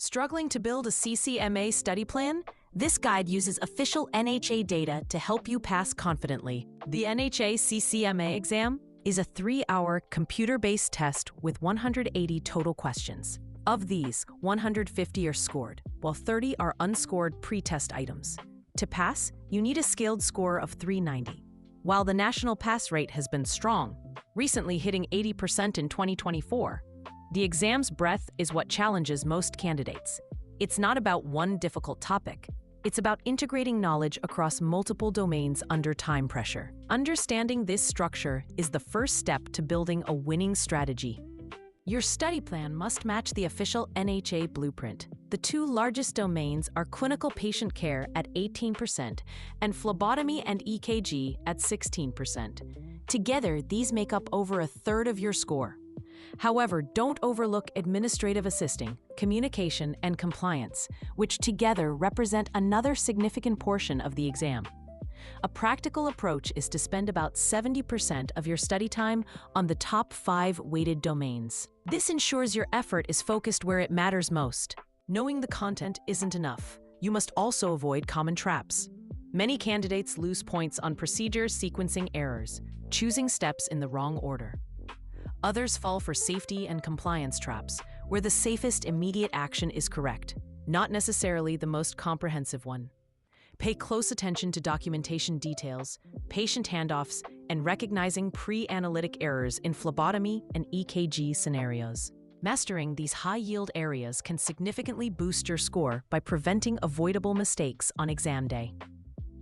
Struggling to build a CCMA study plan? This guide uses official NHA data to help you pass confidently. The NHA CCMA exam is a 3-hour computer-based test with 180 total questions. Of these, 150 are scored, while 30 are unscored pre-test items. To pass, you need a scaled score of 390. While the national pass rate has been strong, recently hitting 80% in 2024, the exam's breadth is what challenges most candidates. It's not about one difficult topic. It's about integrating knowledge across multiple domains under time pressure. Understanding this structure is the first step to building a winning strategy. Your study plan must match the official NHA blueprint. The two largest domains are clinical patient care at 18% and phlebotomy and EKG at 16%. Together, these make up over a third of your score. However, don't overlook administrative assisting, communication, and compliance, which together represent another significant portion of the exam. A practical approach is to spend about 70% of your study time on the top 5 weighted domains. This ensures your effort is focused where it matters most. Knowing the content isn't enough. You must also avoid common traps. Many candidates lose points on procedure sequencing errors, choosing steps in the wrong order. Others fall for safety and compliance traps, where the safest immediate action is correct, not necessarily the most comprehensive one. Pay close attention to documentation details, patient handoffs, and recognizing pre-analytic errors in phlebotomy and EKG scenarios. Mastering these high-yield areas can significantly boost your score by preventing avoidable mistakes on exam day.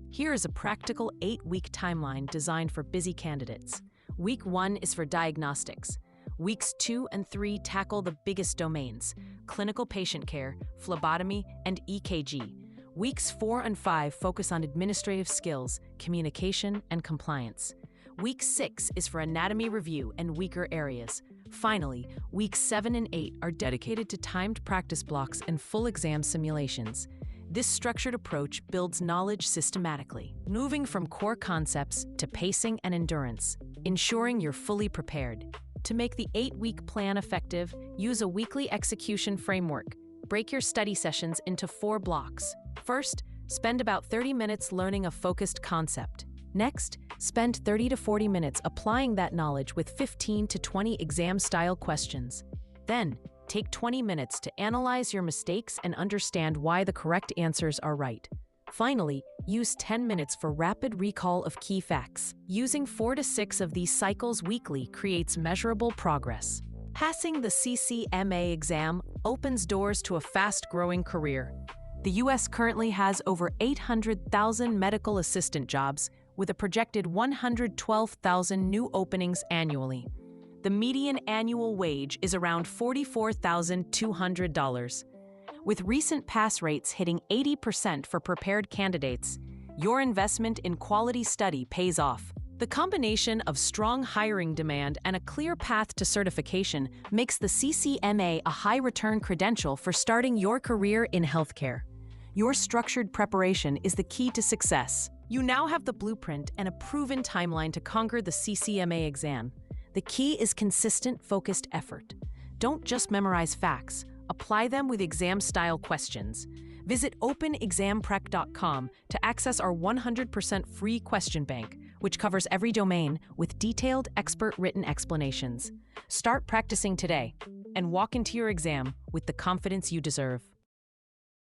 Here is a practical 8-week timeline designed for busy candidates. Week 1 is for diagnostics. Weeks 2 and 3 tackle the biggest domains: clinical patient care, phlebotomy, and EKG. Weeks 4 and 5 focus on administrative skills, communication, and compliance. Week 6 is for anatomy review and weaker areas. Finally, weeks 7 and 8 are dedicated to timed practice blocks and full exam simulations. This structured approach builds knowledge systematically, moving from core concepts to pacing and endurance, ensuring you're fully prepared. To make the 8-week plan effective, use a weekly execution framework. Break your study sessions into 4 blocks. First, spend about 30 minutes learning a focused concept. Next, spend 30 to 40 minutes applying that knowledge with 15 to 20 exam-style questions. Then, take 20 minutes to analyze your mistakes and understand why the correct answers are right. Finally, use 10 minutes for rapid recall of key facts. Using 4 to 6 of these cycles weekly creates measurable progress. Passing the CCMA exam opens doors to a fast-growing career. The U.S. currently has over 800,000 medical assistant jobs, with a projected 112,000 new openings annually. The median annual wage is around $44,200. With recent pass rates hitting 80% for prepared candidates, your investment in quality study pays off. The combination of strong hiring demand and a clear path to certification makes the CCMA a high-return credential for starting your career in healthcare. Your structured preparation is the key to success. You now have the blueprint and a proven timeline to conquer the CCMA exam. The key is consistent, focused effort. Don't just memorize facts. Apply them with exam-style questions. Visit openexamprep.com to access our 100% free question bank, which covers every domain with detailed, expert-written explanations. Start practicing today and walk into your exam with the confidence you deserve.